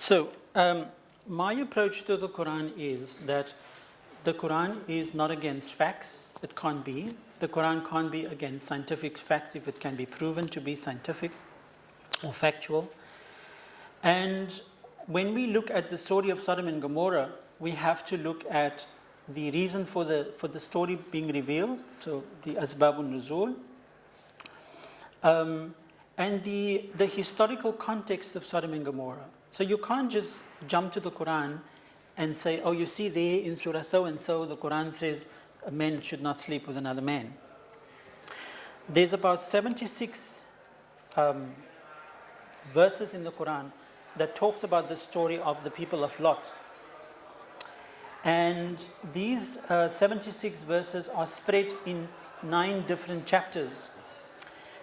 So, my approach to the Quran is that the Quran is not against facts. It can't be. The Quran can't be against scientific facts if it can be proven to be scientific or factual. And when we look at the story of Sodom and Gomorrah, we have to look at the reason for the story being revealed, so the Asbabun Nuzul, and the historical context of Sodom and Gomorrah. So you can't just jump to the Quran and say, oh, you see there in Surah so-and-so, the Quran says a man should not sleep with another man. There's about 76 verses in the Quran that talks about the story of the people of Lot. And these 76 verses are spread in 9 different chapters.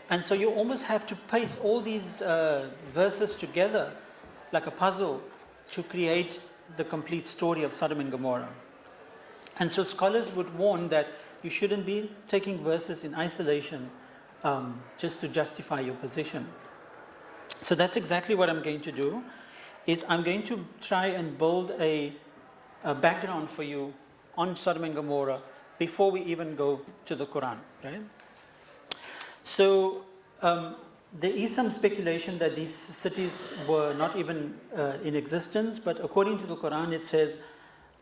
And so you almost have to paste all these verses together like a puzzle to create the complete story of Sodom and Gomorrah. And so scholars would warn that you shouldn't be taking verses in isolation just to justify your position. So that's exactly what I'm going to do, is I'm going to try and build a background for you on Sodom and Gomorrah before we even go to the Quran, right? So there is some speculation that these cities were not even in existence, but according to the Quran it says,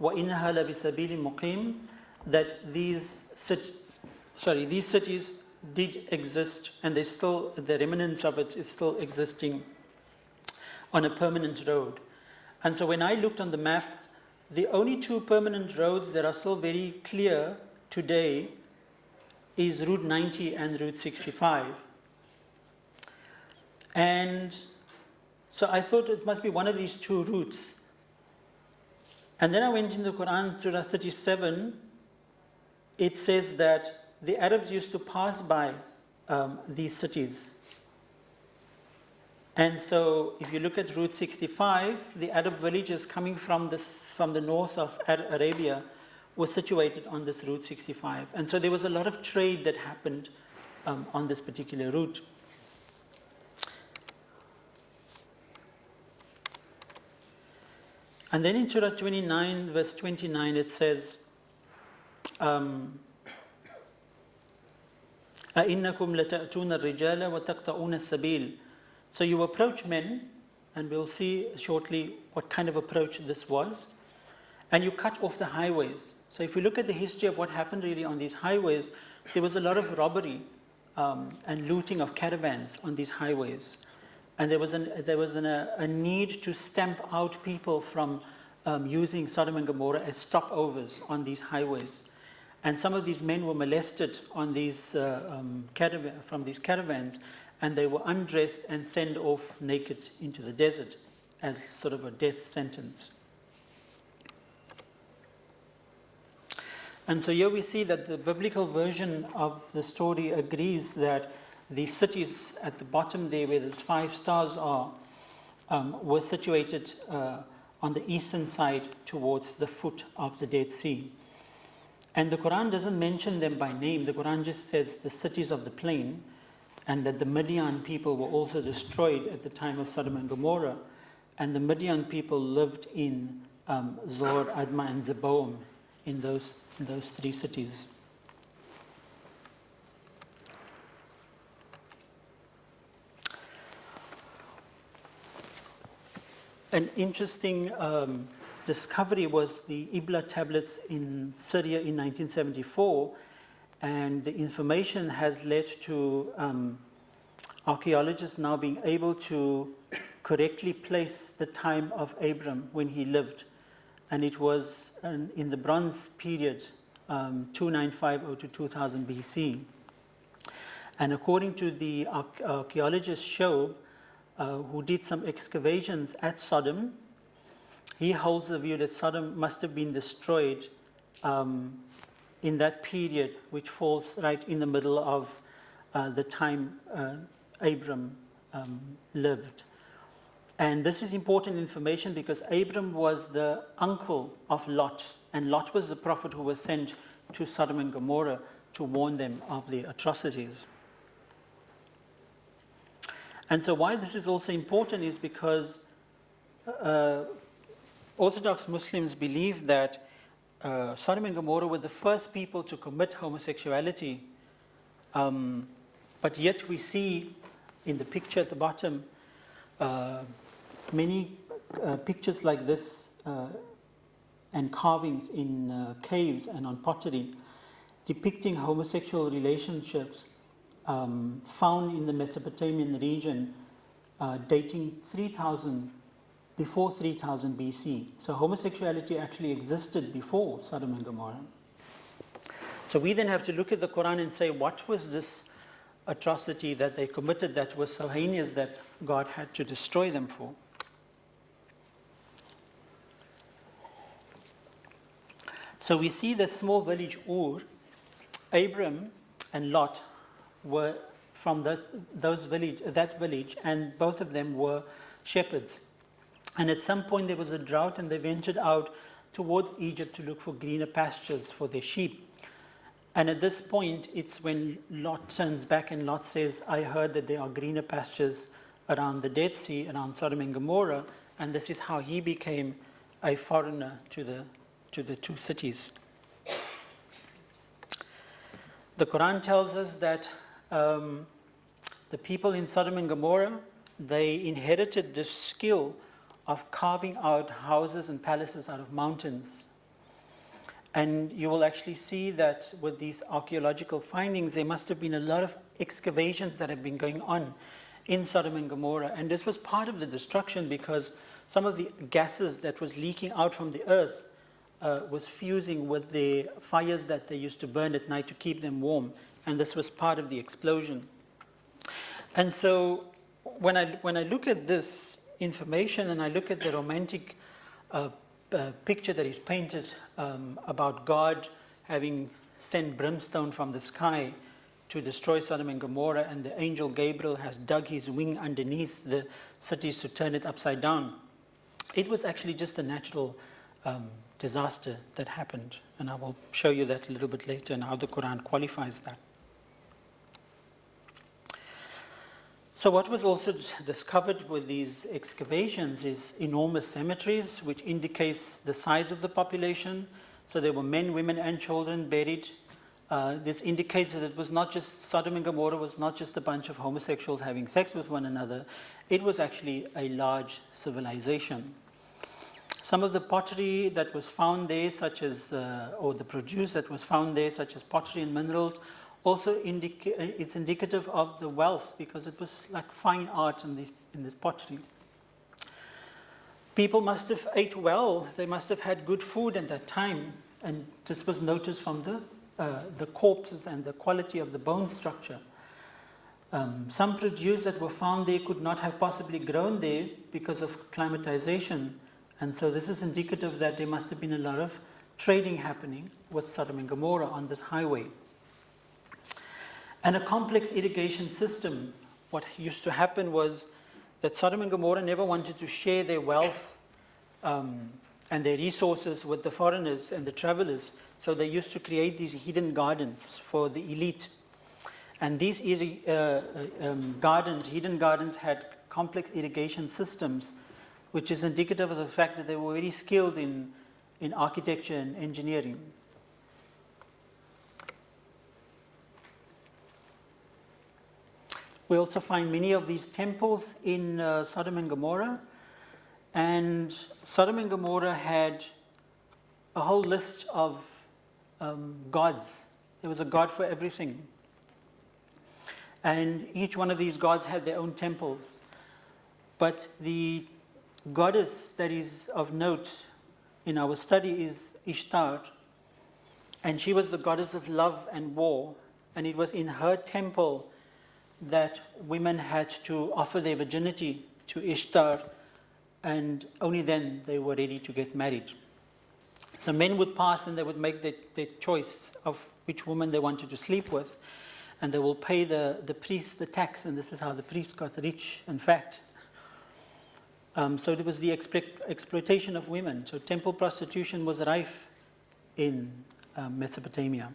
وَإِنَّهَا لَبِسَبِيلٍ مُقِيمٍ, that these cities did exist, and they still, the remnants of it is still existing on a permanent road. And so when I looked on the map, the only 2 permanent roads that are still very clear today is Route 90 and Route 65. And so I thought it must be one of these 2 routes. And then I went into the Quran, Surah 37, it says that the Arabs used to pass by these cities. And so if you look at Route 65, the Arab villages coming from the north of Arabia were situated on this Route 65. And so there was a lot of trade that happened on this particular route. And then in Surah 29, verse 29, it says, أَإِنَّكُمْ لَتَأْتُونَ الرِّجَالَ وَتَقْطَعُونَ السَّبِيلَ. So you approach men, and we'll see shortly what kind of approach this was, and you cut off the highways. So if we look at the history of what happened really on these highways, there was a lot of robbery and looting of caravans on these highways. And there was a need to stamp out people from using Sodom and Gomorrah as stopovers on these highways. And some of these men were molested on these from these caravans, and they were undressed and sent off naked into the desert as sort of a death sentence. And so here we see that the biblical version of the story agrees that the cities at the bottom there, where those 5 stars are, were situated on the eastern side towards the foot of the Dead Sea. And the Quran doesn't mention them by name. The Quran just says the cities of the plain, and that the Midian people were also destroyed at the time of Sodom and Gomorrah. And the Midian people lived in Zor, Adma, and Zeboim, in those 3 cities. An interesting discovery was the Ibla tablets in Syria in 1974, and the information has led to archaeologists now being able to correctly place the time of Abram when he lived, and it was in the Bronze period, 2950 to 2000 BC. And according to the archaeologist Shoaib, who did some excavations at Sodom, he holds the view that Sodom must have been destroyed in that period, which falls right in the middle of the time Abram lived. And this is important information because Abram was the uncle of Lot, and Lot was the prophet who was sent to Sodom and Gomorrah to warn them of the atrocities. And so why this is also important is because Orthodox Muslims believe that Sodom and Gomorrah were the first people to commit homosexuality, but yet we see in the picture at the bottom many pictures like this and carvings in caves and on pottery depicting homosexual relationships found in the Mesopotamian region dating before 3000 BC. So homosexuality actually existed before Sodom and Gomorrah. So we then have to look at the Quran and say, what was this atrocity that they committed that was so heinous that God had to destroy them for? So we see the small village Ur, Abram and Lot were from that village, and both of them were shepherds. And at some point there was a drought, and they ventured out towards Egypt to look for greener pastures for their sheep. And at this point, it's when Lot turns back and Lot says, I heard that there are greener pastures around the Dead Sea, around Sodom and Gomorrah, and this is how he became a foreigner to the two cities. The Quran tells us that the people in Sodom and Gomorrah, they inherited this skill of carving out houses and palaces out of mountains. And you will actually see that with these archaeological findings, there must have been a lot of excavations that have been going on in Sodom and Gomorrah. And this was part of the destruction because some of the gases that was leaking out from the earth was fusing with the fires that they used to burn at night to keep them warm. And this was part of the explosion. And so when I look at this information and I look at the romantic picture that is painted about God having sent brimstone from the sky to destroy Sodom and Gomorrah, and the angel Gabriel has dug his wing underneath the cities to turn it upside down, it was actually just a natural disaster that happened. And I will show you that a little bit later and how the Quran qualifies that. So what was also discovered with these excavations is enormous cemeteries, which indicates the size of the population. So there were men, women, and children buried. This indicates that it was not just, Sodom and Gomorrah was not just a bunch of homosexuals having sex with one another. It was actually a large civilization. Some of the pottery that was found there, such as, or the produce that was found there, such as pottery and minerals, also it's indicative of the wealth, because it was like fine art in this pottery. People must have ate well. They must have had good food at that time, and this was noticed from the corpses and the quality of the bone structure. Some produce that were found there could not have possibly grown there because of climatization, and so this is indicative that there must have been a lot of trading happening with Sodom and Gomorrah on this highway. And a complex irrigation system. What used to happen was that Sodom and Gomorrah never wanted to share their wealth and their resources with the foreigners and the travelers. So they used to create these hidden gardens for the elite. And these hidden gardens had complex irrigation systems, which is indicative of the fact that they were very skilled in architecture and engineering. We also find many of these temples in Sodom and Gomorrah. And Sodom and Gomorrah had a whole list of gods. There was a god for everything. And each one of these gods had their own temples. But the goddess that is of note in our study is Ishtar. And she was the goddess of love and war. And it was in her temple that women had to offer their virginity to Ishtar, and only then they were ready to get married. So men would pass and they would make their choice of which woman they wanted to sleep with, and they will pay the priest the tax, and this is how the priest got rich and fat. So it was the exploitation of women. So temple prostitution was rife in Mesopotamia.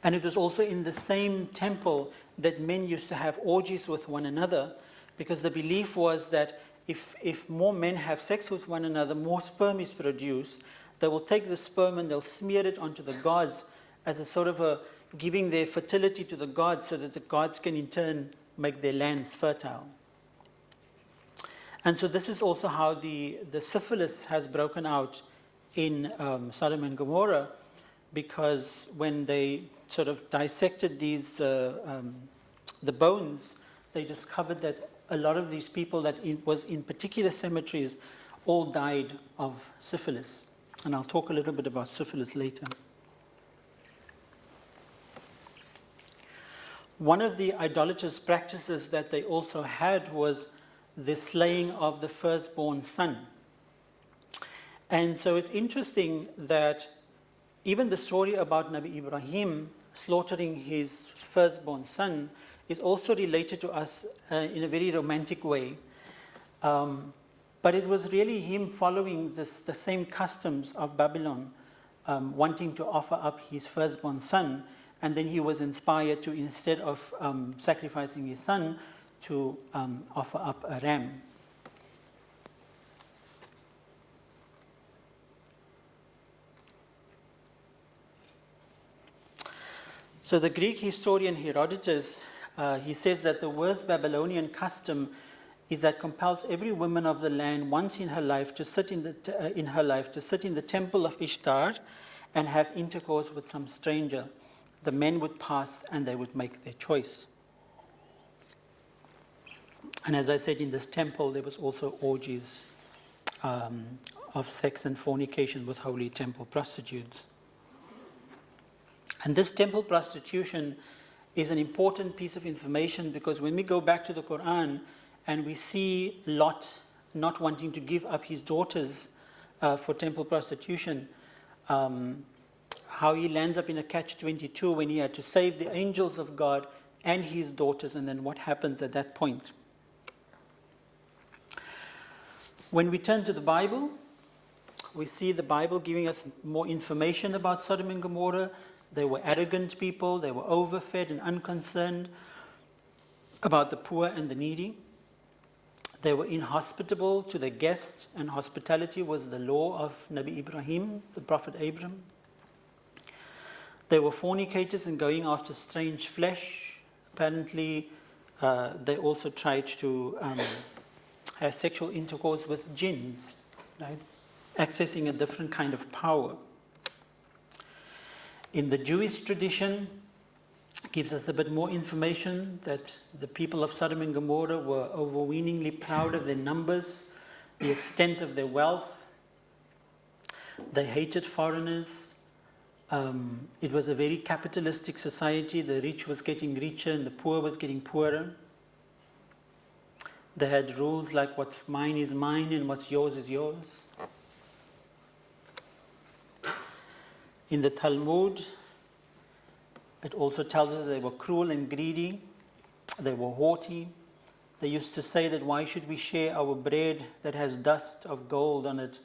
And it was also in the same temple that men used to have orgies with one another, because the belief was that if more men have sex with one another, more sperm is produced. They will take the sperm and they'll smear it onto the gods as a sort of a giving their fertility to the gods so that the gods can in turn make their lands fertile. And so this is also how the syphilis has broken out in Sodom and Gomorrah, because when they sort of dissected the bones, they discovered that a lot of these people that was in particular cemeteries all died of syphilis. And I'll talk a little bit about syphilis later. One of the idolatrous practices that they also had was the slaying of the firstborn son. And so it's interesting that even the story about Nabi Ibrahim slaughtering his firstborn son is also related to us in a very romantic way. But it was really him following the same customs of Babylon, wanting to offer up his firstborn son. And then he was inspired to, instead of sacrificing his son, to offer up a ram. So the Greek historian Herodotus, he says that the worst Babylonian custom is that compels every woman of the land once in her life to sit in the temple of Ishtar and have intercourse with some stranger. The men would pass and they would make their choice. And as I said, in this temple there was also orgies of sex and fornication with holy temple prostitutes. And this temple prostitution is an important piece of information, because when we go back to the Quran and we see Lot not wanting to give up his daughters for temple prostitution, how he lands up in a catch-22 when he had to save the angels of God and his daughters, and then what happens at that point. When we turn to the Bible, we see the Bible giving us more information about Sodom and Gomorrah. They were arrogant people, they were overfed and unconcerned about the poor and the needy. They were inhospitable to their guests, and hospitality was the law of Nabi Ibrahim, the Prophet Abraham. They were fornicators and going after strange flesh. Apparently, they also tried to have sexual intercourse with jinns, right? Accessing a different kind of power. In the Jewish tradition, gives us a bit more information that the people of Sodom and Gomorrah were overweeningly proud of their numbers, the extent of their wealth. They hated foreigners. It was a very capitalistic society. The rich was getting richer and the poor was getting poorer. They had rules like what's mine is mine and what's yours is yours. In the Talmud, it also tells us they were cruel and greedy. They were haughty. They used to say that why should we share our bread that has dust of gold on it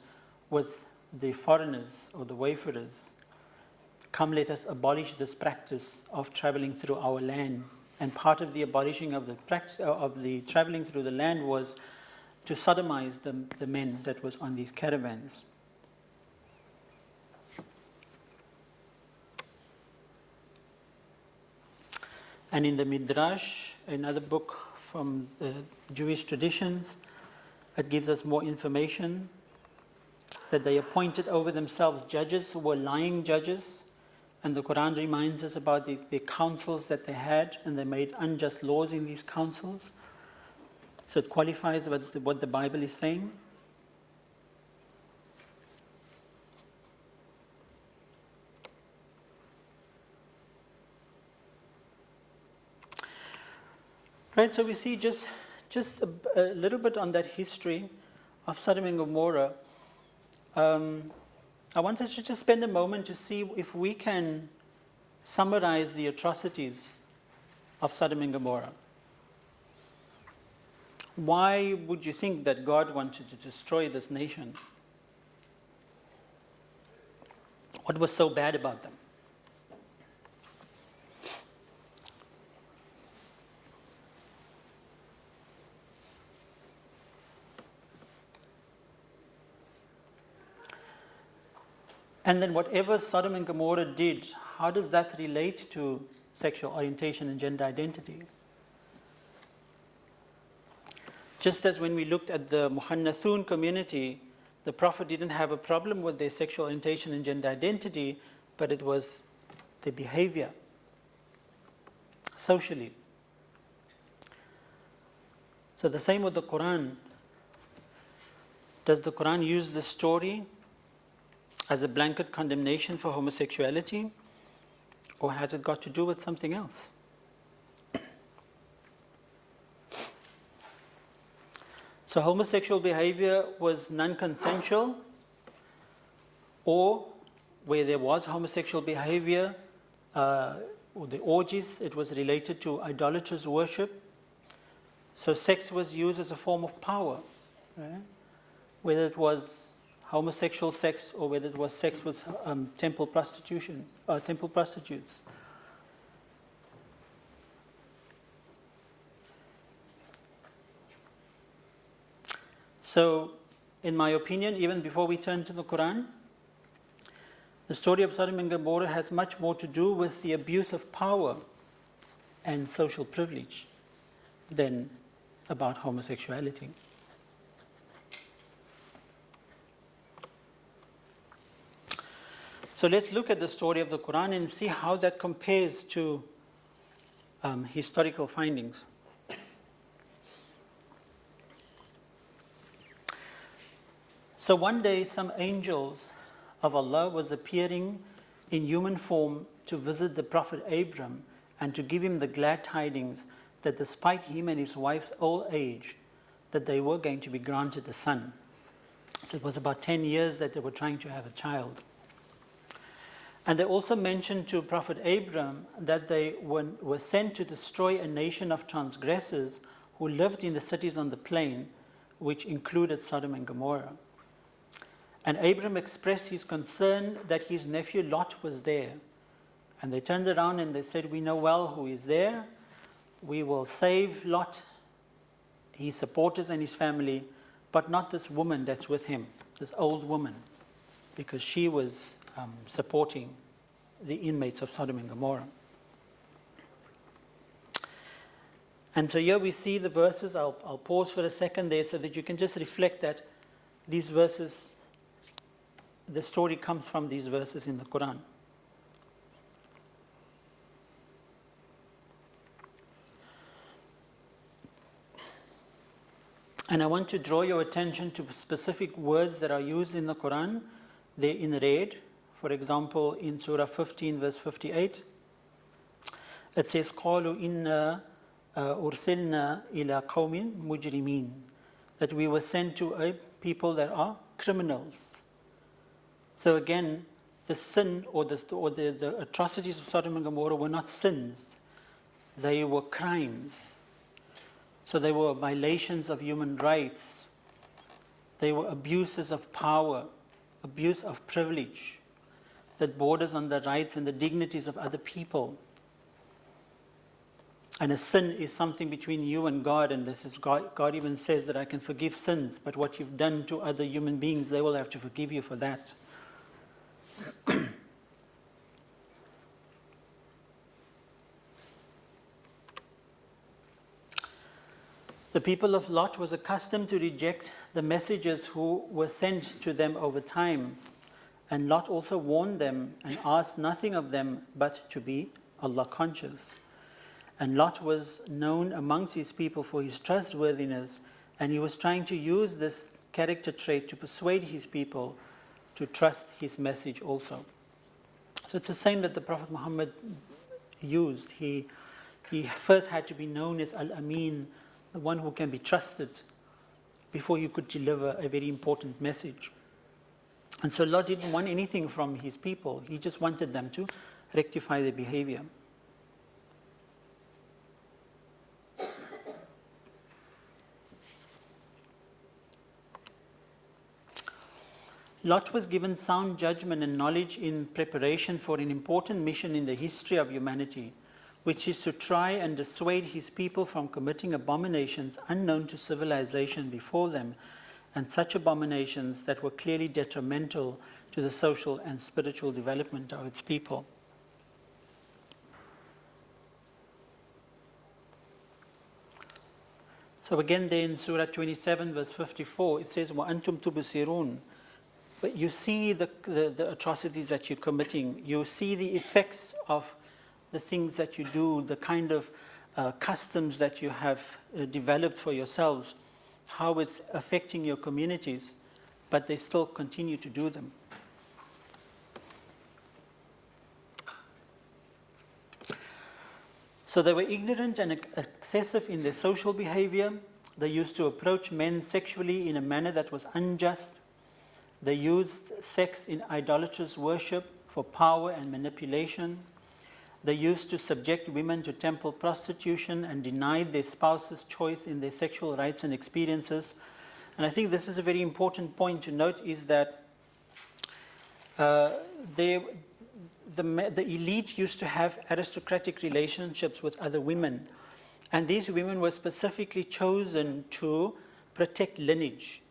with the foreigners or the wayfarers? Come, let us abolish this practice of traveling through our land. And part of the abolishing of the practice of the traveling through the land was to sodomize the men that was on these caravans. And in the Midrash, another book from the Jewish traditions, it gives us more information that they appointed over themselves judges who were lying judges. And the Quran reminds us about the councils that they had, and they made unjust laws in these councils. So it qualifies what the Bible is saying. Right, so we see just a little bit on that history of Sodom and Gomorrah. I want us to just spend a moment to see if we can summarize the atrocities of Sodom and Gomorrah. Why would you think that God wanted to destroy this nation? What was so bad about them? And then whatever Sodom and Gomorrah did, how does that relate to sexual orientation and gender identity? Just as when we looked at the Muhannathun community, the Prophet didn't have a problem with their sexual orientation and gender identity, but it was their behavior, socially. So the same with the Quran. Does the Quran use this story as a blanket condemnation for homosexuality, or has it got to do with something else? So homosexual behavior was non-consensual, or where there was homosexual behavior, or the orgies, it was related to idolatrous worship. So sex was used as a form of power, right? Whether it was homosexual sex or whether it was sex with temple prostitutes. So, in my opinion, even before we turn to the Quran, the story of Sodom and Gomorrah has much more to do with the abuse of power and social privilege than about homosexuality. So let's look at the story of the Quran and see how that compares to historical findings. So one day some angels of Allah was appearing in human form to visit the Prophet Abram and to give him the glad tidings that despite him and his wife's old age, that they were going to be granted a son. So it was about 10 years that they were trying to have a child. And they also mentioned to Prophet Abram that they were sent to destroy a nation of transgressors who lived in the cities on the plain, which included Sodom and Gomorrah. And Abram expressed his concern that his nephew Lot was there. And they turned around and they said, "We know well who is there. We will save Lot, his supporters and his family, but not this woman that's with him, this old woman, because she was supporting the inmates of Sodom and Gomorrah." And so here we see the verses. I'll pause for a second there so that you can just reflect that these verses, the story comes from these verses in the Quran. And I want to draw your attention to specific words that are used in the Quran. They're in red. For example, in Surah 15, verse 58, it says, قَالُوا إِنَّا أُرْسِلْنَا إِلَىٰ قَوْمٍ مُجْرِمِينَ, that we were sent to a people that are criminals. So again, the sin or the atrocities of Sodom and Gomorrah were not sins. They were crimes. So they were violations of human rights. They were abuses of power, abuse of privilege that borders on the rights and the dignities of other people. And a sin is something between you and God, and this is God even says that I can forgive sins, but what you've done to other human beings, they will have to forgive you for that. The people of Lot was accustomed to reject the messengers who were sent to them over time. And Lot also warned them and asked nothing of them but to be Allah conscious. And Lot was known amongst his people for his trustworthiness, and he was trying to use this character trait to persuade his people to trust his message also. So it's the same that the Prophet Muhammad used. He first had to be known as Al-Amin, the one who can be trusted, before you could deliver a very important message. And so Lot didn't want anything from his people. He just wanted them to rectify their behavior. Lot was given sound judgment and knowledge in preparation for an important mission in the history of humanity, which is to try and dissuade his people from committing abominations unknown to civilization before them, and such abominations that were clearly detrimental to the social and spiritual development of its people. So again there in Surah 27 verse 54 it says وَأَنْتُمْ تُبْصِرُونَ. But you see the atrocities that you're committing, you see the effects of the things that you do, the kind of customs that you have developed for yourselves, how it's affecting your communities, but they still continue to do them. So they were ignorant and excessive in their social behavior. They used to approach men sexually in a manner that was unjust. They used sex in idolatrous worship for power and manipulation. They used to subject women to temple prostitution and denied their spouses choice in their sexual rights and experiences. And I think this is a very important point to note, is that the elite used to have aristocratic relationships with other women. And these women were specifically chosen to protect lineage,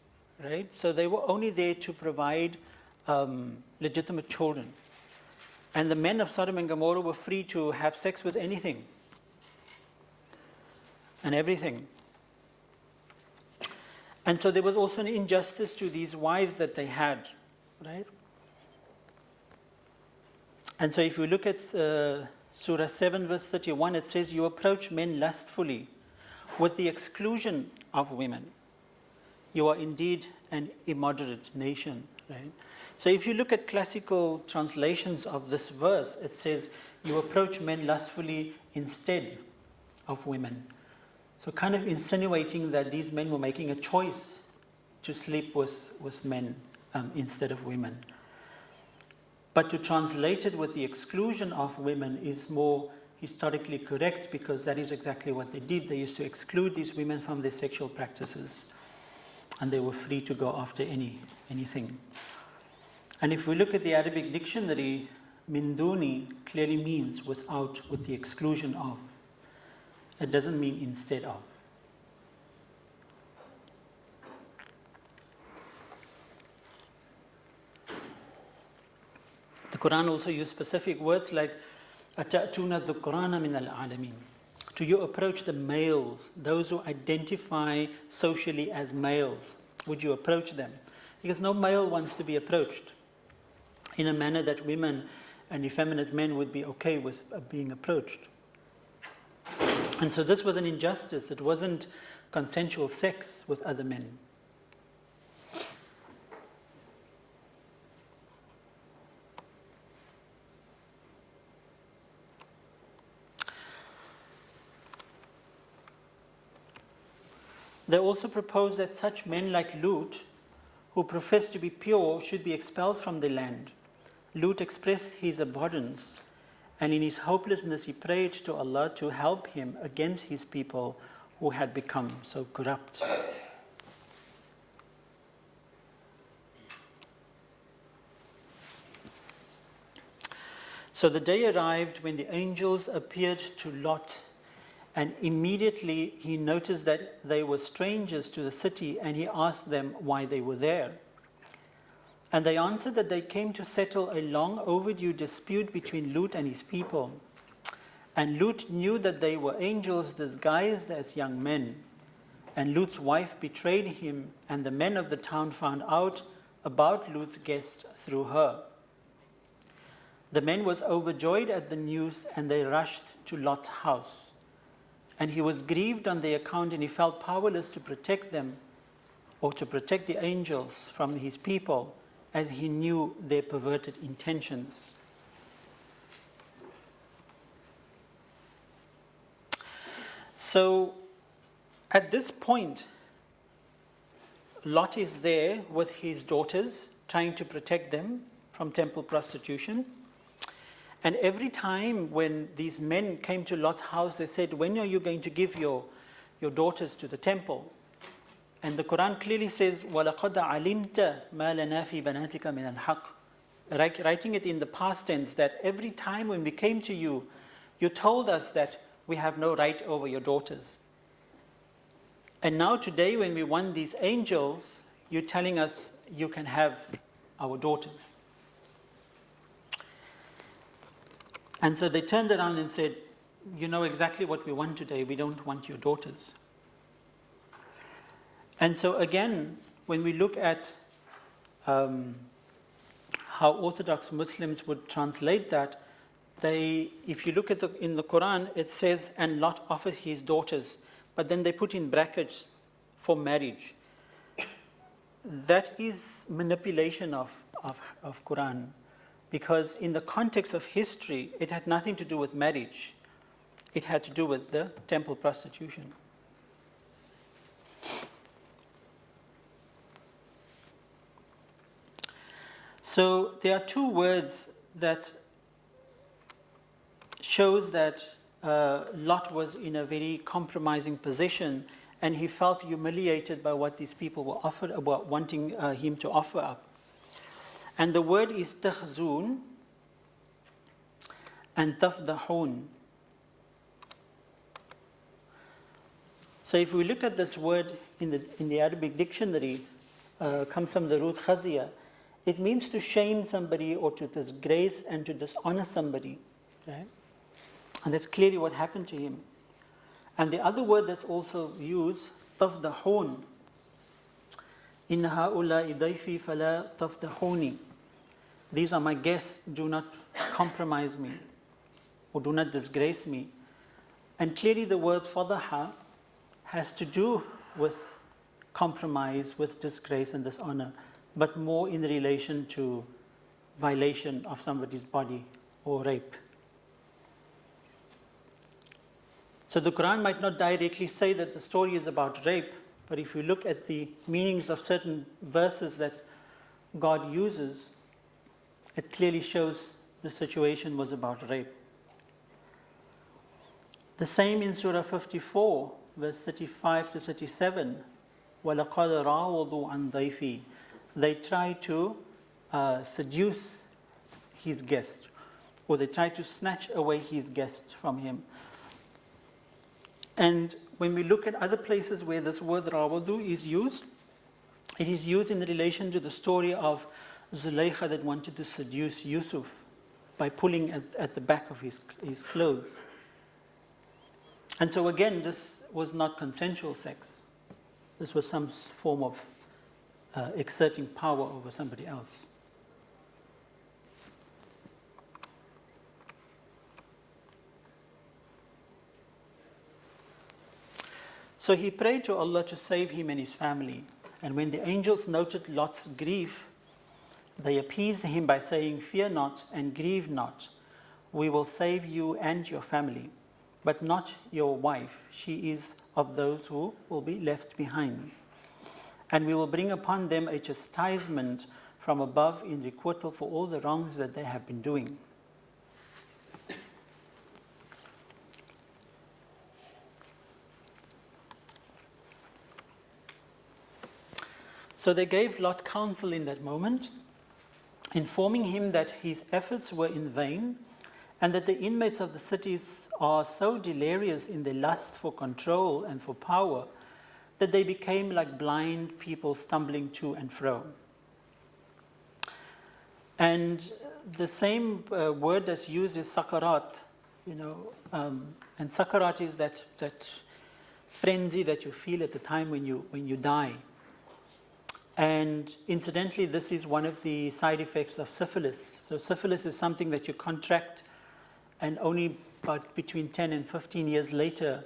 right? So they were only there to provide legitimate children. And the men of Sodom and Gomorrah were free to have sex with anything and everything. And so there was also an injustice to these wives that they had, right? And so if you look at Surah 7 verse 31, it says, you approach men lustfully with the exclusion of women. You are indeed an immoderate nation, right? So if you look at classical translations of this verse, it says, you approach men lustfully instead of women. So kind of insinuating that these men were making a choice to sleep with men instead of women. But to translate it with the exclusion of women is more historically correct, because that is exactly what they did. They used to exclude these women from their sexual practices, and they were free to go after anything. And if we look at the Arabic dictionary, min duni clearly means without, with the exclusion of. It doesn't mean instead of. The Quran also used specific words like أَتَأْتُونَ الذُّكْرَانَ مِنَ الْعَالَمِينَ. Do you approach the males, those who identify socially as males? Would you approach them? Because no male wants to be approached in a manner that women and effeminate men would be okay with being approached. And so this was an injustice. It wasn't consensual sex with other men. They also proposed that such men like Lut, who professed to be pure, should be expelled from the land. Lut expressed his abhorrence, and in his hopelessness he prayed to Allah to help him against his people who had become so corrupt. So the day arrived when the angels appeared to Lot, and immediately he noticed that they were strangers to the city, and he asked them why they were there. And they answered that they came to settle a long overdue dispute between Lut and his people. And Lut knew that they were angels disguised as young men. And Lut's wife betrayed him, and the men of the town found out about Lut's guest through her. The men was overjoyed at the news, and they rushed to Lot's house. And he was grieved on their account, and he felt powerless to protect them or to protect the angels from his people, as he knew their perverted intentions. So at this point, Lot is there with his daughters, trying to protect them from temple prostitution. And every time when these men came to Lot's house, they said, when are you going to give your daughters to the temple? And the Quran clearly says, وَلَقَدْ عَلِمْتَ مَا لَنَا فِي بَنَاتِكَ مِنَ الْحَقِّ. Writing it in the past tense, that every time when we came to you, you told us that we have no right over your daughters. And now today when we want these angels, you're telling us you can have our daughters. And so they turned around and said, you know exactly what we want today. We don't want your daughters. And so again, when we look at how Orthodox Muslims would translate that, if you look at in the Quran, it says, and Lot offered his daughters, but then they put in brackets for marriage. That is manipulation of Quran, because in the context of history, it had nothing to do with marriage. It had to do with the temple prostitution. So there are two words that shows that Lot was in a very compromising position, and he felt humiliated by what these people were wanting him to offer up. And the word is takhzun and tafdahun. So if we look at this word in the Arabic dictionary, comes from the root khaziyah. It means to shame somebody or to disgrace and to dishonor somebody. Okay? And that's clearly what happened to him. And the other word that's also used, tafdahun. In ha'ula'i dayfi fala tafdahuni. These are my guests, do not compromise me or do not disgrace me. And clearly the word fadaha has to do with compromise, with disgrace and dishonor, but more in relation to violation of somebody's body or rape. So the Quran might not directly say that the story is about rape, but if you look at the meanings of certain verses that God uses, it clearly shows the situation was about rape. The same in Surah 54, verse 35 to 37. وَلَقَدْ رَاوَضُوا عَنْ ضَيْفِي. They try to seduce his guest, or they try to snatch away his guest from him. And when we look at other places where this word rawadu is used, it is used in relation to the story of Zulaykha that wanted to seduce Yusuf by pulling at the back of his clothes. And so again, this was not consensual sex. This was some form of exerting power over somebody else. So he prayed to Allah to save him and his family. And when the angels noted Lot's grief, they appeased him by saying, "Fear not and grieve not. We will save you and your family, but not your wife. She is of those who will be left behind. And we will bring upon them a chastisement from above in requital for all the wrongs that they have been doing." So they gave Lot counsel in that moment, informing him that his efforts were in vain and that the inmates of the cities are so delirious in their lust for control and for power that they became like blind people stumbling to and fro. And the same word that's used is sakarat, and sakarat is that frenzy that you feel at the time when you die. And incidentally, this is one of the side effects of syphilis. So syphilis is something that you contract, and only about between 10 and 15 years later,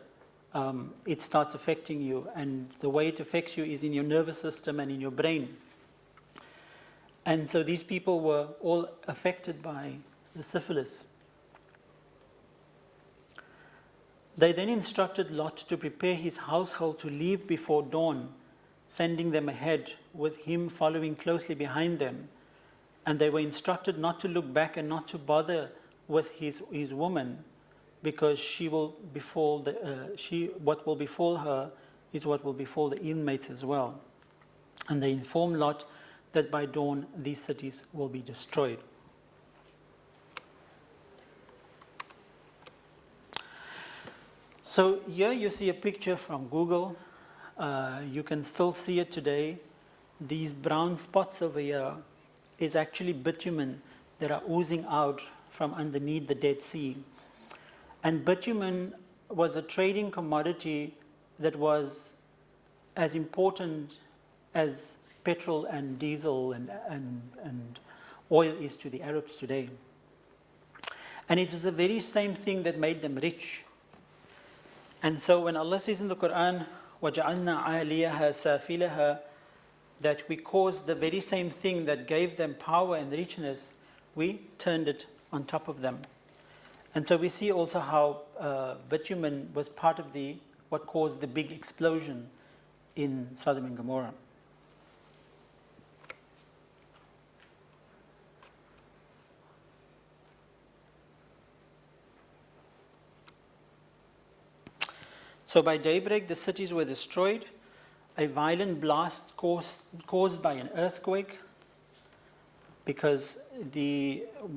it starts affecting you. And the way it affects you is in your nervous system and in your brain. And so these people were all affected by the syphilis. They then instructed Lot to prepare his household to leave before dawn, sending them ahead, with him following closely behind them. And they were instructed not to look back and not to bother with his woman, because what will befall her is what will befall the inmates as well. And they informed Lot that by dawn these cities will be destroyed. So here you see a picture from Google. You can still see it today. these brown spots over here is actually bitumen that are oozing out from underneath the Dead Sea. And bitumen was a trading commodity that was as important as petrol and diesel and oil is to the Arabs today. And it is the very same thing that made them rich. And so when Allah says in the Quran, وَجَعَلْنَا عَالِيَهَا سَافِلَهَا, that we caused the very same thing that gave them power and richness, we turned it on top of them. And so we see also how bitumen was part of what caused the big explosion in Sodom and Gomorrah. So by daybreak, the cities were destroyed. A violent blast caused by an earthquake, because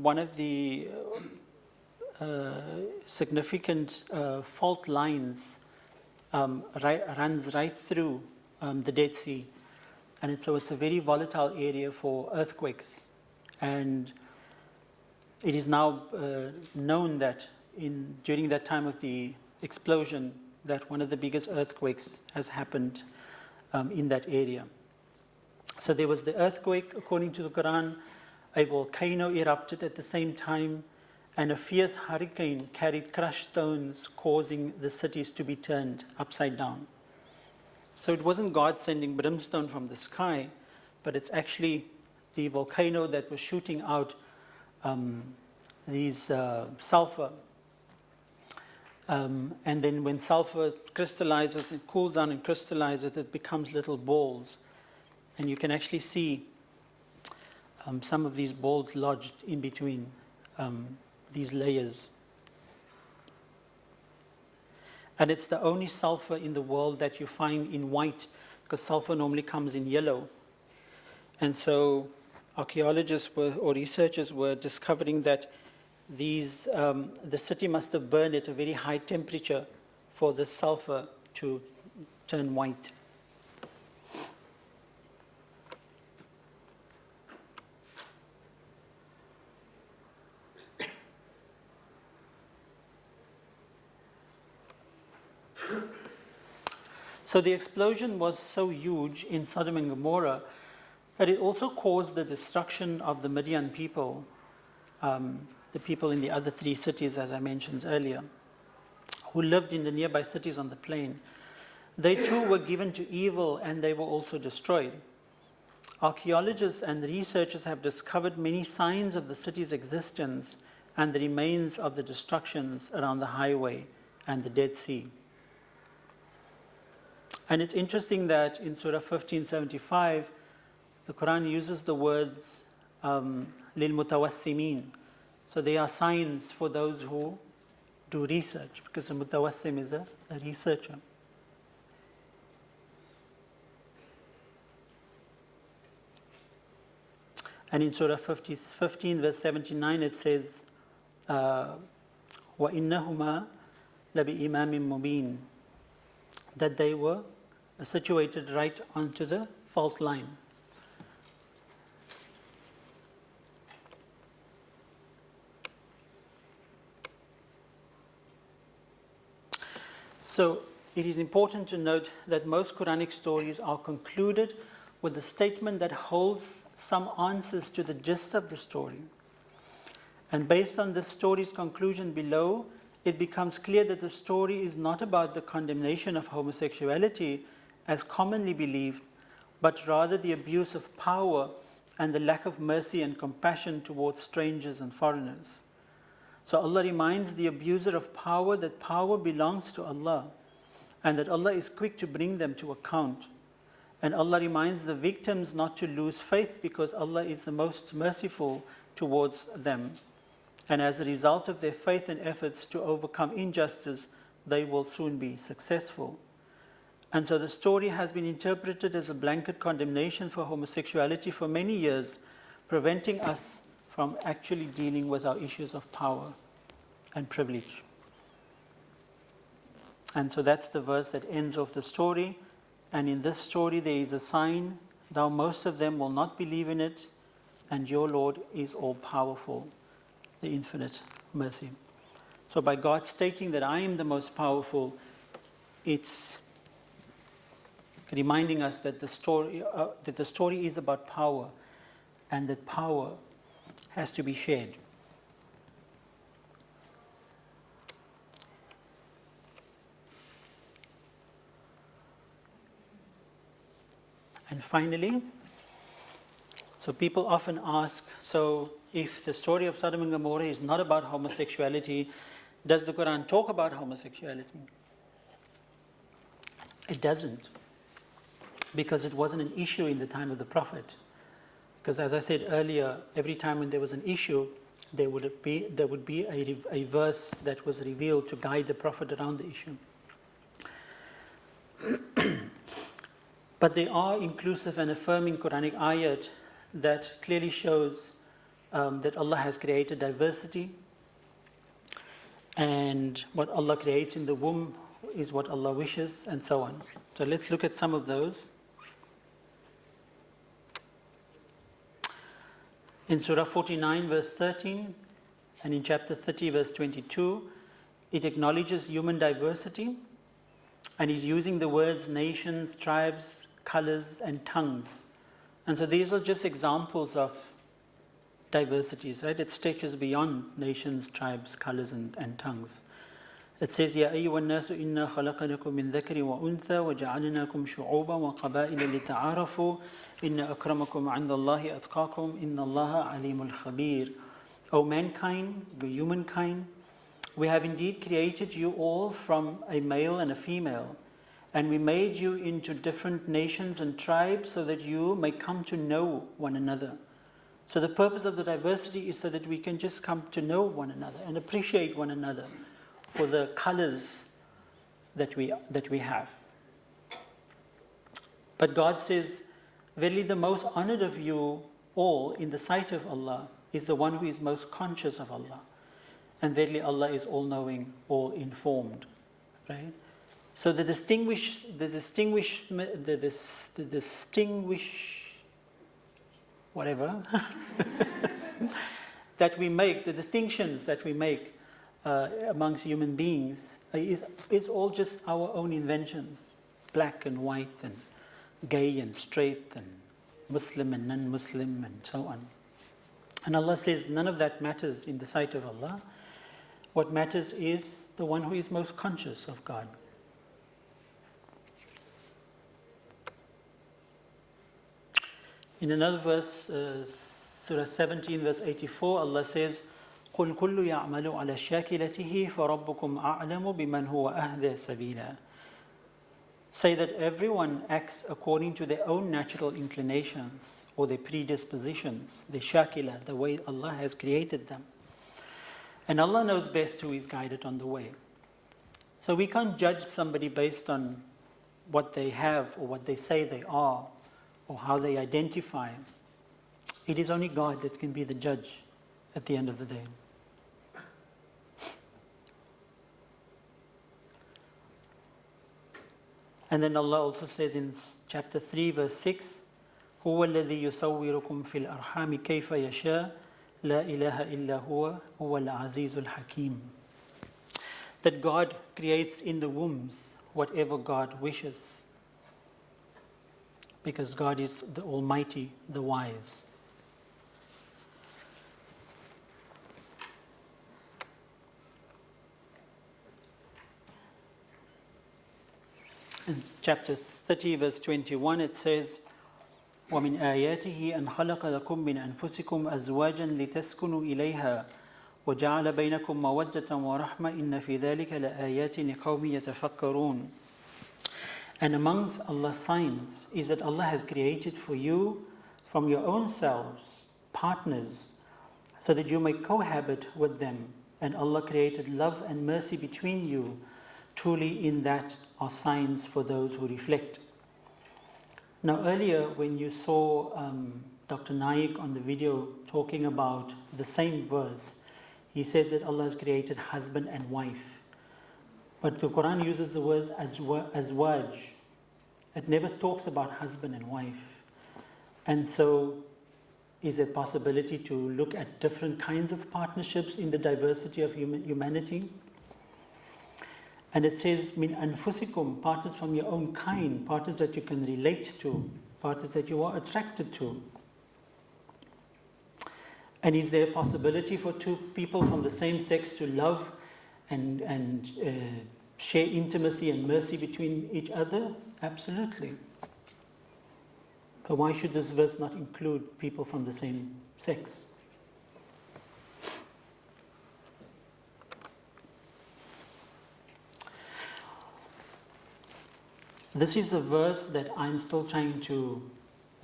one of the significant fault lines runs right through the Dead Sea. And so it's a very volatile area for earthquakes. And it is now known that during that time of the explosion, that one of the biggest earthquakes has happened in that area. So there was the earthquake, according to the Quran. A volcano erupted at the same time, and a fierce hurricane carried crushed stones, causing the cities to be turned upside down. So it wasn't God sending brimstone from the sky, but it's actually the volcano that was shooting out these sulfur. And then when sulfur crystallizes, it cools down and crystallizes, it becomes little balls. And you can actually see some of these balls lodged in between these layers. And it's the only sulfur in the world that you find in white, because sulfur normally comes in yellow. And so archaeologists or researchers were discovering that the city must have burned at a very high temperature for the sulfur to turn white. So the explosion was so huge in Sodom and Gomorrah that it also caused the destruction of the Midian people, the people in the other three cities, as I mentioned earlier, who lived in the nearby cities on the plain. They too were given to evil, and they were also destroyed. Archaeologists and researchers have discovered many signs of the city's existence and the remains of the destructions around the highway and the Dead Sea. And it's interesting that in Surah 1575, the Quran uses the words lil mutawassimin. So they are signs for those who do research, because a mutawassim is a researcher. And in Surah 15, verse 79, it says, وَإِنَّهُمَا لَبِإِمَامٍ مُبِينٍ, that they were situated right onto the fault line. So it is important to note that most Quranic stories are concluded with a statement that holds some answers to the gist of the story. And based on this story's conclusion below, it becomes clear that the story is not about the condemnation of homosexuality as commonly believed, but rather the abuse of power and the lack of mercy and compassion towards strangers and foreigners. So Allah reminds the abuser of power that power belongs to Allah, and that Allah is quick to bring them to account. And Allah reminds the victims not to lose faith, because Allah is the most merciful towards them. And as a result of their faith and efforts to overcome injustice, they will soon be successful. And so the story has been interpreted as a blanket condemnation for homosexuality for many years, preventing us from actually dealing with our issues of power and privilege. And so that's the verse that ends off the story. And in this story, there is a sign though most of them will not believe in it, and your Lord is all-powerful, the infinite mercy. So by God stating that I am the most powerful, it's reminding us that the story is about power, and that power has to be shared. And finally, so people often ask, so if the story of Sodom and Gomorrah is not about homosexuality, does the Quran talk about homosexuality? It doesn't, because it wasn't an issue in the time of the Prophet. Because as I said earlier, every time when there was an issue, there would be a verse that was revealed to guide the Prophet around the issue. But there are inclusive and affirming Quranic ayat that clearly shows that Allah has created diversity, and what Allah creates in the womb is what Allah wishes, and so on. So let's look at some of those. In Surah 49, verse 13, and in chapter 30, verse 22, it acknowledges human diversity, and is using the words nations, tribes, colors, and tongues. And so these are just examples of diversities, right? It stretches beyond nations, tribes, colors, and tongues. It says, يَا أَيُّهَا النَّاسُ إِنَّا خَلَقْنَاكُم مِّن ذَكَرٍ وَأُنثَىٰ وَجَعَلْنَاكُمْ شُعُوبًا وَقَبَائِلَ لِتَعَارَفُوا إِنَّ أَكْرَمَكُمْ عِندَ اللَّهِ أَتْقَاكُمْ إِنَّ اللَّهَ عَلِيمٌ خَبِيرٌ. O mankind, the humankind, we have indeed created you all from a male and a female, and we made you into different nations and tribes so that you may come to know one another. So the purpose of the diversity is so that we can just come to know one another and appreciate one another for the colors that we have. But God says, verily the most honored of you all in the sight of Allah is the one who is most conscious of Allah. And verily Allah is all-knowing, all-informed. Right? So the whatever that we make, the distinctions that we make amongst human beings is all just our own inventions. Black and white, and gay and straight, and Muslim and non-Muslim, and so on. And Allah says none of that matters in the sight of Allah. What matters is the one who is most conscious of God. In another verse, Surah 17, verse 84, Allah says, قُلْ كُلُّ يَعْمَلُ عَلَى شَاكِلَتِهِ فَرَبُّكُمْ أَعْلَمُ بِمَنْ هُوَ أَهْدَى سَبِيلًا. Say that everyone acts according to their own natural inclinations or their predispositions, their shakila, the way Allah has created them. And Allah knows best who is guided on the way. So we can't judge somebody based on what they have or what they say they are, or how they identify. It is only God that can be the judge at the end of the day. And then Allah also says in chapter 3, verse 6, هُوَ الَّذِي يُصَوِّرُكُمْ فِي الْأَرْحَامِ كَيْفَ يَشَاءُ لَا إِلَهَ إِلَّا هُوَ هُوَ الْعَزِيزُ الْحَكِيمُ. That God creates in the wombs whatever God wishes, because God is the Almighty, the Wise. In chapter 30, verse 21, it says, وَمِنْ آيَاتِهِ أَنْ خَلَقَ لَكُم مِّنْ أَنفُسِكُمْ أَزْوَاجًا لِتَسْكُنُوا إِلَيْهَا وَجَعَلَ بَيْنَكُم مَّوَدَّةً وَرَحْمَةً إِنَّ فِي ذَلِكَ لَآيَاتٍ لِقَوْمٍ يَتَفَكَّرُونَ. And amongst Allah's signs is that Allah has created for you from your own selves partners so that you may cohabit with them. And Allah created love and mercy between you. Truly in that are signs for those who reflect. Now earlier when you saw Dr. Naik on the video talking about the same verse, he said that Allah has created husband and wife. But the Quran uses the words azwaj. It never talks about husband and wife. And so is there possibility to look at different kinds of partnerships in the diversity of humanity? And it says, min anfusikum, partners from your own kind, partners that you can relate to, partners that you are attracted to. And is there a possibility for two people from the same sex to love and share intimacy and mercy between each other? Absolutely. But why should this verse not include people from the same sex? This is a verse that I'm still trying to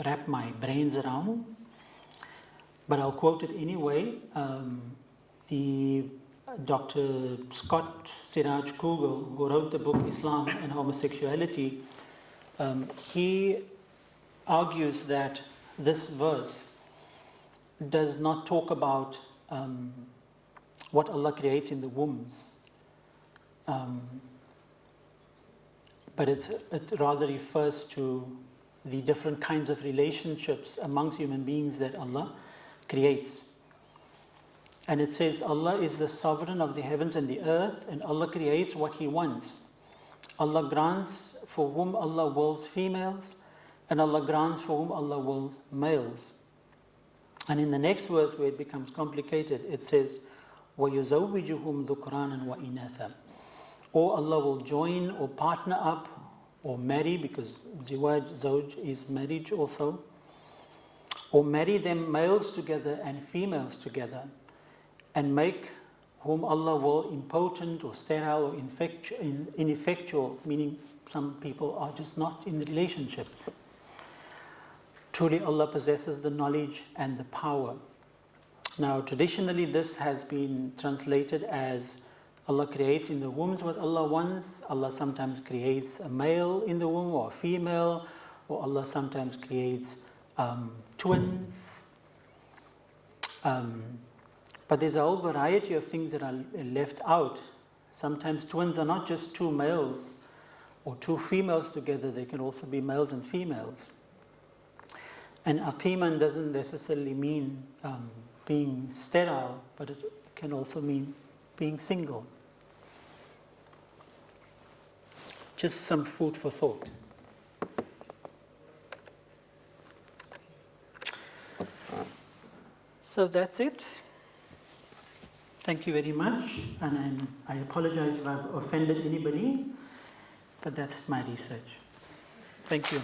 wrap my brains around, but I'll quote it anyway. The Dr. Scott Siraj Kugel, who wrote the book Islam and Homosexuality, he argues that this verse does not talk about what Allah creates in the wombs, but it rather refers to the different kinds of relationships amongst human beings that Allah creates. And it says, Allah is the sovereign of the heavens and the earth, and Allah creates what He wants. Allah grants for whom Allah wills females, and Allah grants for whom Allah wills males. And in the next verse, where it becomes complicated, it says, وَيُزَوِّجُهُمْ ذُكْرَانًا وَإِنَاثًا. Or Allah will join or partner up or marry, because ziwaj, zawj is marriage also, or marry them males together and females together, and make whom Allah will impotent or sterile or ineffectual, meaning some people are just not in relationships. Truly Allah possesses the knowledge and the power. Now traditionally this has been translated as Allah creates in the wombs what Allah wants. Allah sometimes creates a male in the womb or a female, or Allah sometimes creates twins. But there's a whole variety of things that are left out. Sometimes twins are not just two males or two females together, they can also be males and females. And aqiman doesn't necessarily mean being sterile, but it can also mean being single. Just some food for thought. So that's it. Thank you very much, and I apologize if I've offended anybody, but that's my research. Thank you.